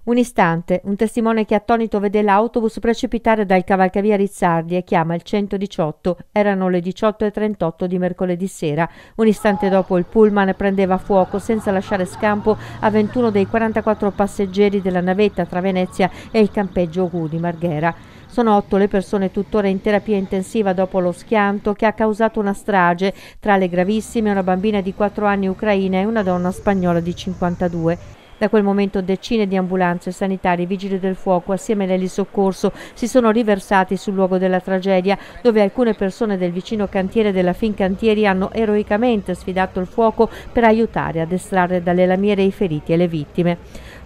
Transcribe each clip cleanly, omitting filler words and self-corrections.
Un istante, un testimone che attonito vede l'autobus precipitare dal cavalcavia Rizzardi e chiama il 118. Erano le 18:38 di mercoledì sera. Un istante dopo il pullman prendeva fuoco senza lasciare scampo a 21 dei 44 passeggeri della navetta tra Venezia e il campeggio Gu di Marghera. Sono 8 le persone tuttora in terapia intensiva dopo lo schianto che ha causato una strage, tra le gravissime una bambina di 4 anni ucraina e una donna spagnola di 52. Da quel momento decine di ambulanze, sanitari, vigili del fuoco assieme agli soccorso si sono riversati sul luogo della tragedia, dove alcune persone del vicino cantiere della Fincantieri hanno eroicamente sfidato il fuoco per aiutare ad estrarre dalle lamiere i feriti e le vittime.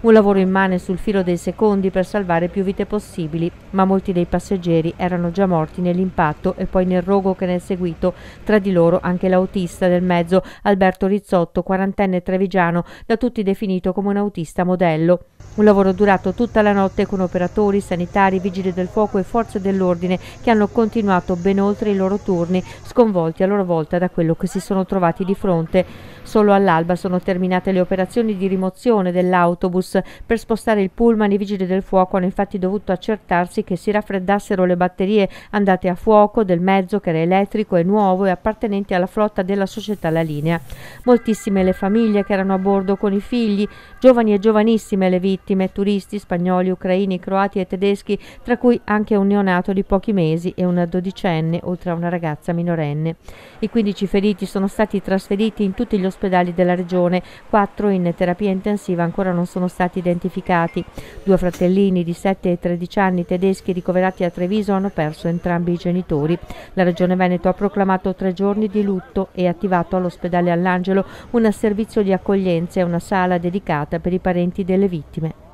Un lavoro immane sul filo dei secondi per salvare più vite possibili, ma molti dei passeggeri erano già morti nell'impatto e poi nel rogo che ne è seguito, tra di loro anche l'autista del mezzo, Alberto Rizzotto, quarantenne trevigiano, da tutti definito come un autista modello. Un lavoro durato tutta la notte con operatori, sanitari, vigili del fuoco e forze dell'ordine che hanno continuato ben oltre i loro turni, sconvolti a loro volta da quello che si sono trovati di fronte. Solo all'alba sono terminate le operazioni di rimozione dell'autobus. Per spostare il pullman i vigili del fuoco hanno infatti dovuto accertarsi che si raffreddassero le batterie andate a fuoco del mezzo, che era elettrico e nuovo e appartenenti alla flotta della società La Linea. Moltissime le famiglie che erano a bordo con i figli, giovani e giovanissime le vittime, turisti spagnoli, ucraini, croati e tedeschi, tra cui anche un neonato di pochi mesi e una dodicenne, oltre a una ragazza minorenne. I 15 feriti sono stati trasferiti in tutti gli ospedali della regione, 4 in terapia intensiva ancora non sono stati identificati. 2 fratellini di 7 e 13 anni tedeschi ricoverati a Treviso hanno perso entrambi i genitori. La Regione Veneto ha proclamato 3 giorni di lutto e attivato all'ospedale All'Angelo un servizio di accoglienza e una sala dedicata per i parenti delle vittime.